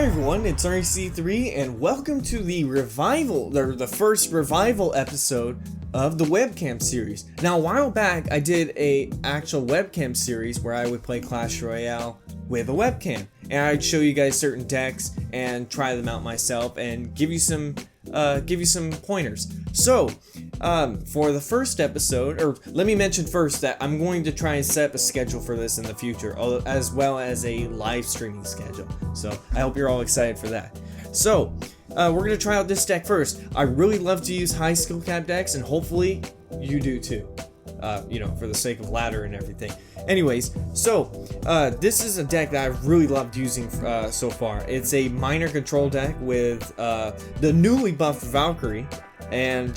everyone, it's ErnieCIII, and welcome to the the first revival episode of the webcam series. Now, a while back, I did a actual webcam series where I would play Clash Royale with a webcam, and I'd show you guys certain decks and try them out myself and give you some pointers. So, for the first episode, or let me mention first that I'm going to try and set up a schedule for this in the future, as well as a live streaming schedule. So, I hope you're all excited for that. So, we're going to try out this deck first. I really love to use high skill cap decks, and hopefully you do too. For the sake of ladder and everything. Anyways, so this is a deck that I've really loved using so far. It's a minor control deck with the newly buffed Valkyrie, and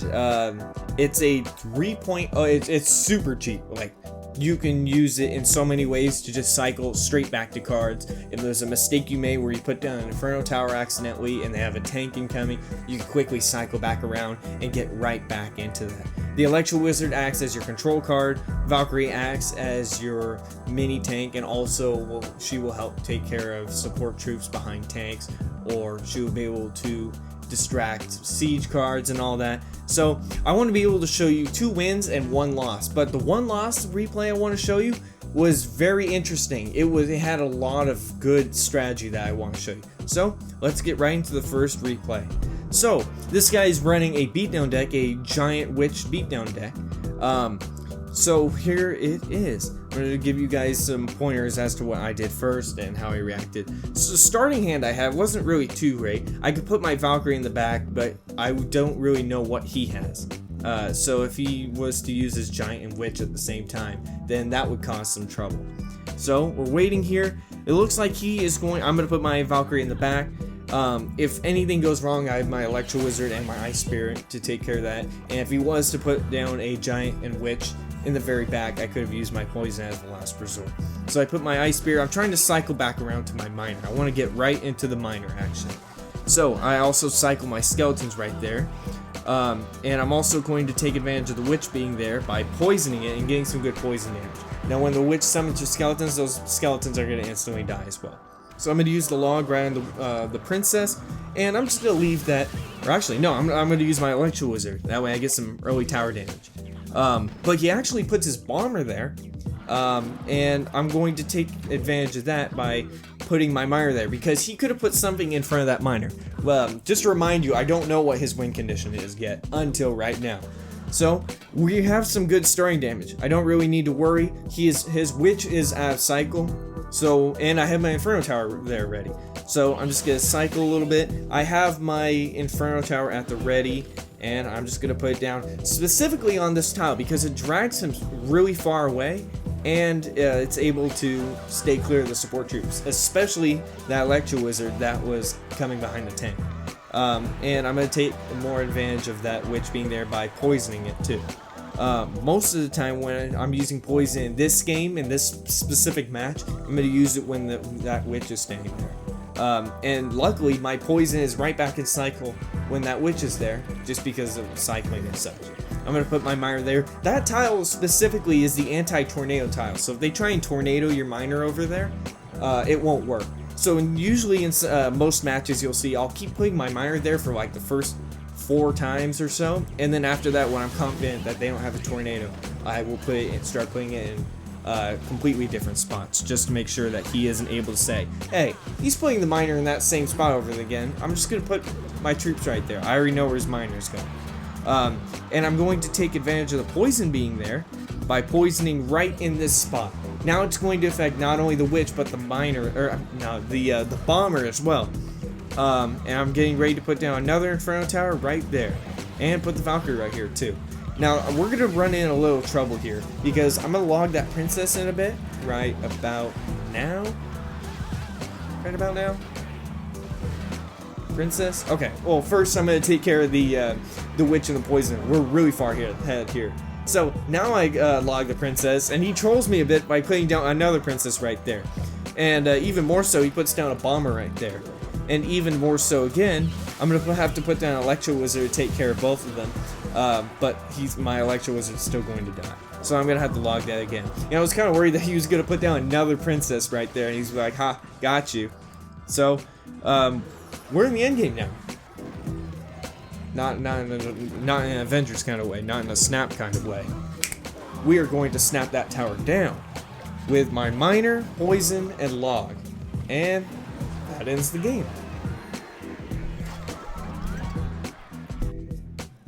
it's a 3.0. It's super cheap. Like, you can use it in so many ways to just cycle straight back to cards. If there's a mistake you made where you put down an Inferno Tower accidentally and they have a tank incoming, you can quickly cycle back around and get right back into that. The ErnieCIII acts as your control card, Valkyrie acts as your mini tank, and also she will help take care of support troops behind tanks, or she will be able to distract siege cards and all that. So I want to be able to show you 2 wins and 1 loss, but the 1 loss replay I want to show you was very interesting. It had a lot of good strategy that I want to show you. So let's get right into the first replay. So this guy is running a beatdown deck, a giant witch beatdown deck. So here it is. I'm going to give you guys some pointers as to what I did first and how I reacted. So the starting hand I had wasn't really too great. I could put my Valkyrie in the back, but I don't really know what he has. So if he was to use his giant and witch at the same time, then that would cause some trouble. So we're waiting here. It looks like he is going. I'm going to put my Valkyrie in the back. If anything goes wrong, I have my ErnieCIII and my Ice Spirit to take care of that. And if he was to put down a giant and witch in the very back, I could have used my poison as the last resort. So I put my Ice Spear. I'm trying to cycle back around to my minor. I want to get right into the minor action. So I also cycle my skeletons right there. And I'm also going to take advantage of the witch being there by poisoning it and getting some good poison damage. Now when the witch summons your skeletons, those skeletons are going to instantly die as well. So I'm going to use the log right on the princess, and I'm just going to leave that, or actually no, I'm going to use my ErnieCIII. That way I get some early tower damage. But he actually puts his bomber there, and I'm going to take advantage of that by putting my miner there, because he could have put something in front of that miner. Just to remind you, I don't know what his win condition is yet, until right now. So, we have some good starting damage. I don't really need to worry. His witch is out of cycle, so, and I have my Inferno Tower there ready. So, I'm just going to cycle a little bit. I have my Inferno Tower at the ready, and I'm just going to put it down specifically on this tile because it drags him really far away, and it's able to stay clear of the support troops, especially that ErnieCIII that was coming behind the tank. And I'm going to take more advantage of that witch being there by poisoning it too. Most of the time when I'm using poison in this game, in this specific match, I'm going to use it when that witch is standing there. And luckily my poison is right back in cycle when that witch is there, just because of cycling and such. I'm going to put my miner there. That tile specifically is the anti-tornado tile, so if they try and tornado your miner over there, it won't work. So usually in most matches you'll see I'll keep putting my miner there for like the first 4 times or so, and then after that, when I'm confident that they don't have a tornado, I will start putting it in completely different spots, just to make sure that he isn't able to say, hey, he's putting the miner in that same spot over again. I'm just going to put my troops right there. I already know where his miner is going. And I'm going to take advantage of the poison being there by poisoning right in this spot. Now it's going to affect not only the witch, but the miner, or no, the bomber as well. And I'm getting ready to put down another Inferno Tower right there, and put the Valkyrie right here too. Now we're going to run in a little trouble here, because I'm going to log that princess in a bit, right about now. Right about now? Princess? Okay, well first I'm going to take care of the witch and the poison. We're really far ahead here. So now I log the princess, and he trolls me a bit by putting down another princess right there. And even more so, he puts down a bomber right there. And even more so again, I'm going to have to put down an ErnieCIII to take care of both of them. But my ErnieCIII is still going to die. So I'm going to have to log that again. You know, I was kind of worried that he was going to put down another princess right there, and he's like, ha, got you. So we're in the end game now. Not in an Avengers kind of way, not in a snap kind of way. We are going to snap that tower down with my miner, poison, and log. And that ends the game.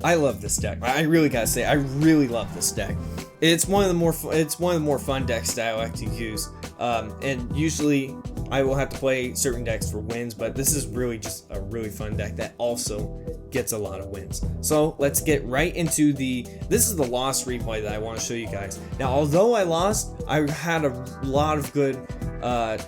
I love this deck. I really gotta say, I really love this deck. It's one of the more fun decks that I like to use. And usually I will have to play certain decks for wins, but this is really just a really fun deck that also gets a lot of wins. So let's get right into this is the loss replay that I want to show you guys. Now, although I lost, I had a lot of good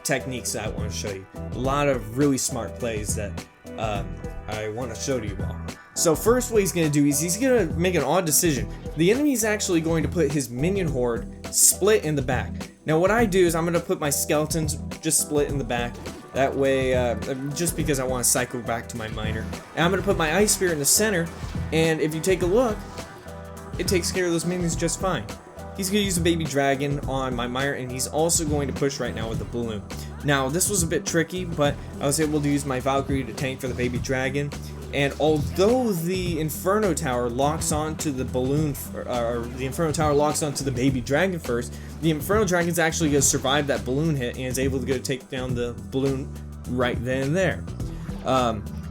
techniques that I want to show you. A lot of really smart plays that I want to show to you all. So first what he's going to do is he's going to make an odd decision. The enemy is actually going to put his minion horde split in the back. Now what I do is I'm going to put my skeletons just split in the back. That way, just because I want to cycle back to my miner. And I'm going to put my ice spirit in the center, and if you take a look, it takes care of those minions just fine. He's going to use a baby dragon on my miner, and he's also going to push right now with the balloon. Now, this was a bit tricky, but I was able to use my Valkyrie to tank for the baby dragon. And although the Inferno Tower locks onto the balloon, or the Inferno Tower locks onto the baby dragon first, the Inferno Dragon's actually going to survive that balloon hit and is able to go take down the balloon right then and there.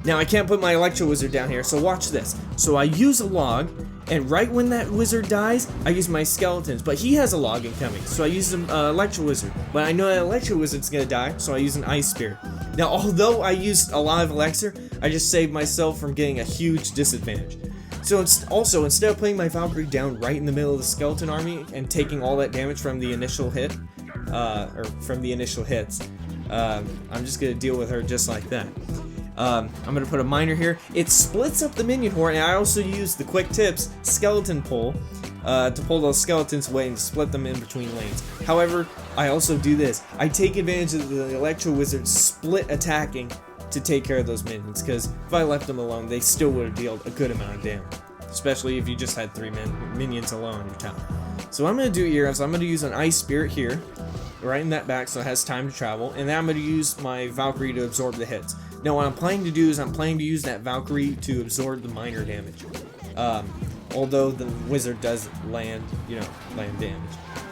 Now I can't put my Electro Wizard down here, so watch this. So I use a log, and right when that wizard dies, I use my skeletons, but he has a log incoming, so I use an Electro Wizard. But I know that Electro Wizard's gonna die, so I use an Ice Spear. Now, although I used a lot of Elixir, I just saved myself from getting a huge disadvantage. So also, instead of putting my Valkyrie down right in the middle of the skeleton army and taking all that damage from the initial hit, or from the initial hits, I'm just gonna deal with her just like that. I'm going to put a miner here. It splits up the minion horde, and I also use the quick tips skeleton pull to pull those skeletons away and split them in between lanes. However, I also do this. I take advantage of the Electro Wizard split attacking to take care of those minions, because if I left them alone, they still would have dealt a good amount of damage, especially if you just had 3 minions alone on your tower. So what I'm going to do here is I'm going to use an Ice Spirit here, right in that back, so it has time to travel, and then I'm going to use my Valkyrie to absorb the hits. Now what I'm planning to do is I'm planning to use that Valkyrie to absorb the minor damage. Although the wizard does land damage.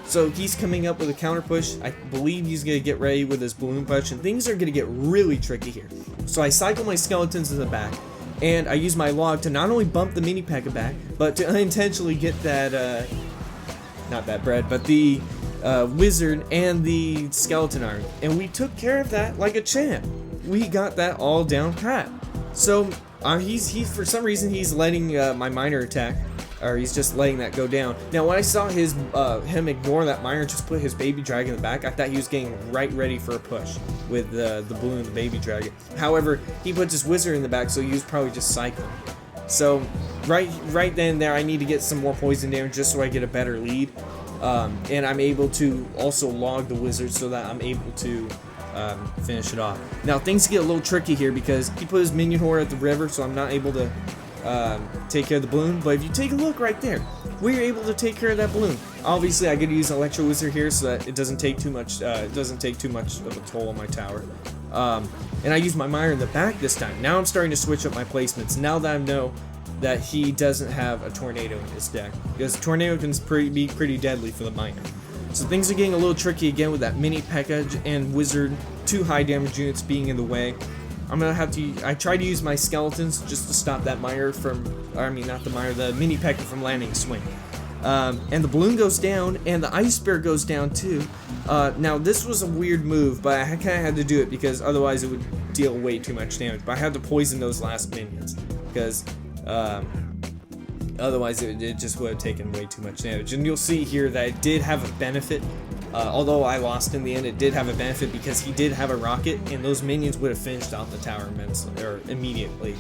So he's coming up with a counter push. I believe he's going to get ready with his balloon push, and things are going to get really tricky here. So I cycle my skeletons in the back, and I use my log to not only bump the mini P.E.K.K.A back, but to unintentionally get that, not that bread, but the wizard and the skeleton army. And we took care of that like a champ. We got that all down pat. So he's for some reason he's letting my miner attack, or he's just letting that go down. Now when I saw him ignore that miner, just put his baby dragon in the back, I thought he was getting right ready for a push with the balloon and the baby dragon. However, he puts his wizard in the back, so he was probably just cycling. So right then and there, I need to get some more poison damage just so I get a better lead, and I'm able to also log the wizard so that I'm able to finish it off. Now things get a little tricky here because he put his minion horde at the river, so I'm not able to take care of the balloon. But if you take a look right there, we're able to take care of that balloon. Obviously, I gotta use Electro Wizard here so that it doesn't take too much. It doesn't take too much of a toll on my tower. And I use my miner in the back this time. Now I'm starting to switch up my placements. Now that I know that he doesn't have a tornado in his deck, because tornado can be pretty deadly for the miner. So things are getting a little tricky again with that mini P.E.K.K.A and wizard, 2 high damage units being in the way. I'm gonna have to. I try to use my skeletons just to stop that miner from. Not the miner, the mini P.E.K.K.A from landing swing. And the balloon goes down, and the ice spear goes down too. Now this was a weird move, but I kind of had to do it because otherwise it would deal way too much damage. But I had to poison those last minions because. Otherwise it just would have taken way too much damage. And you'll see here that it did have a benefit. Although I lost in the end, it did have a benefit because he did have a rocket, and those minions would have finished off the tower immediately.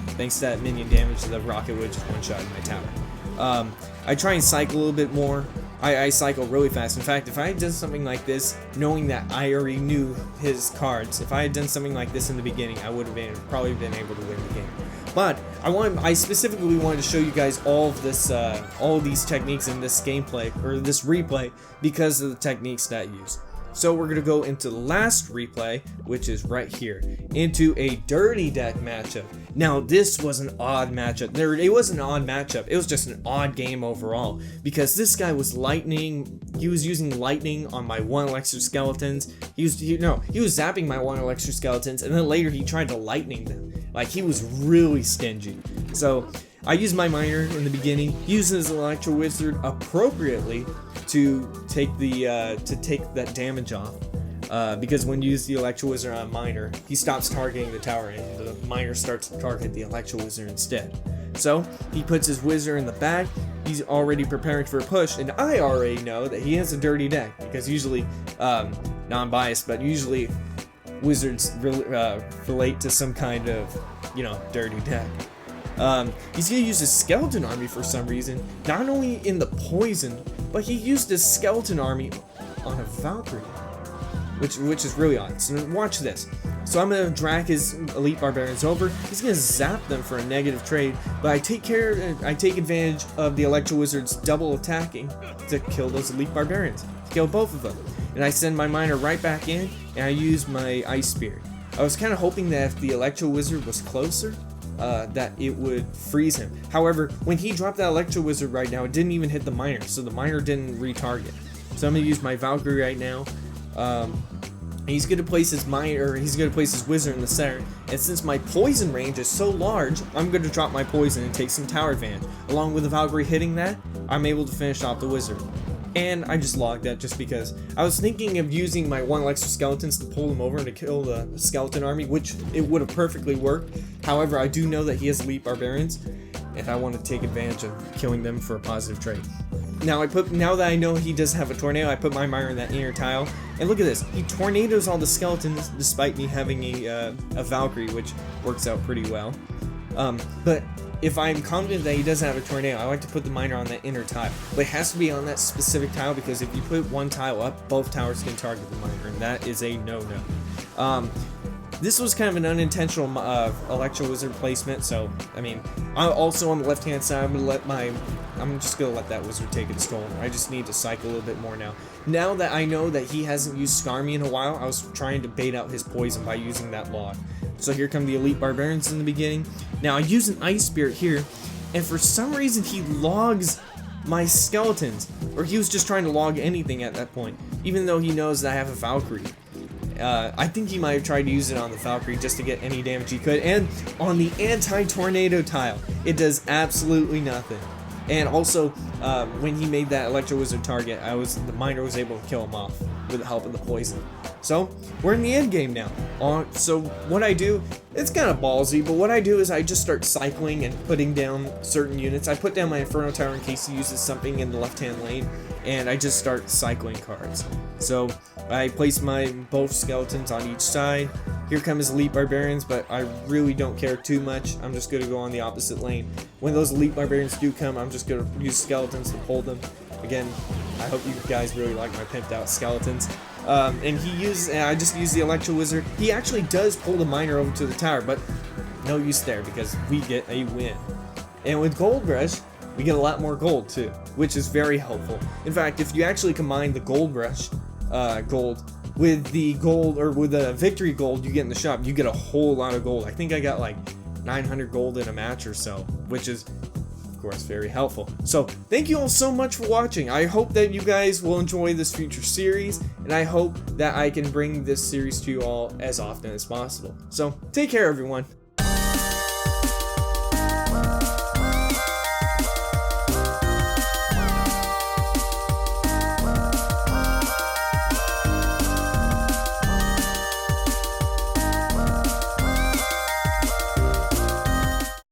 Thanks to that minion damage, the rocket would have just one-shot my tower. I try and cycle a little bit more. I cycle really fast. In fact, if I had done something like this, knowing that I already knew his cards, if I had done something like this in the beginning, I would have probably been able to win the game. But I specifically wanted to show you guys all of this, all of these techniques in this gameplay or this replay because of the techniques that I use. So we're gonna go into the last replay, which is right here, into a dirty deck matchup. Now this was an odd matchup. It wasn't an odd matchup, it was just an odd game overall, because this guy was he was using lightning on my 1 Elixir skeletons. He was zapping my 1 Elixir skeletons, and then later he tried to lightning them. Like, he was really stingy. So I used my miner in the beginning, used his Electro Wizard appropriately to take that damage off. Because when you use the Electro Wizard on miner, he stops targeting the tower and the miner starts to target the Electro Wizard instead. So he puts his wizard in the back. He's already preparing for a push, and I already know that he has a dirty deck, because usually, non-biased, but usually wizards relate to some kind of, dirty deck. He's gonna use his skeleton army for some reason, not only in the poison, but he used his skeleton army on a Valkyrie, which is really odd. So watch this. So I'm gonna drag his elite barbarians over. He's gonna zap them for a negative trade, but I take advantage of the Electro Wizard's double attacking to kill those elite barbarians, to kill both of them. And I send my miner right back in, and I use my ice spear. I was kind of hoping that if the Electro Wizard was closer, that it would freeze him. However, when he dropped that Electro Wizard right now, it didn't even hit the miner, so the miner didn't retarget. So I'm gonna use my Valkyrie right now. He's gonna place his wizard in the center, and since my poison range is so large, I'm gonna drop my poison and take some tower advantage. Along with the Valkyrie hitting that, I'm able to finish off the wizard. And I just logged that just because I was thinking of using my 1 Elixir skeletons to pull him over and to kill the skeleton army, which it would have perfectly worked. However, I do know that he has elite barbarians, and I want to take advantage of killing them for a positive trade. Now that I know he does have a tornado, I put my miner in that inner tile, and look at this. He tornadoes all the skeletons despite me having a Valkyrie, which works out pretty well. But if I'm confident that he doesn't have a tornado, I like to put the miner on that inner tile. But it has to be on that specific tile, because if you put one tile up, both towers can target the miner, and that is a no-no. This was kind of an unintentional Electro Wizard placement, so, I mean, also on the left-hand side, I'm just gonna let that wizard take its toll. I just need to cycle a little bit more now. Now that I know that he hasn't used Scar Me in a while, I was trying to bait out his poison by using that log. So here come the elite barbarians in the beginning. Now I use an ice spirit here, and for some reason he logs my skeletons, or he was just trying to log anything at that point, even though he knows that I have a Valkyrie. I think he might have tried to use it on the Valkyrie just to get any damage he could, and on the anti-tornado tile, it does absolutely nothing. And also, when he made that Electro Wizard target, the miner was able to kill him off with the help of the poison. So, we're in the end game now. So what I do, it's kind of ballsy, but what I do is I just start cycling and putting down certain units. I put down my Inferno Tower in case he uses something in the left-hand lane, and I just start cycling cards. So, I place both skeletons on each side. Here come his elite barbarians, but I really don't care too much. I'm just going to go on the opposite lane. When those elite barbarians do come, I'm just going to use skeletons to pull them. Again, I hope you guys really like my pimped out skeletons. And I just use the Electro Wizard. He actually does pull the miner over to the tower, but no use there because we get a win. And with Gold Rush, we get a lot more gold too, which is very helpful. In fact, if you actually combine the Gold Rush gold with the gold, or with the victory gold you get in the shop, you get a whole lot of gold. I think I got like 900 gold in a match or so, which is of course very helpful. So thank you all so much for watching. I hope that you guys will enjoy this future series, and I hope that I can bring this series to you all as often as possible. So take care, everyone.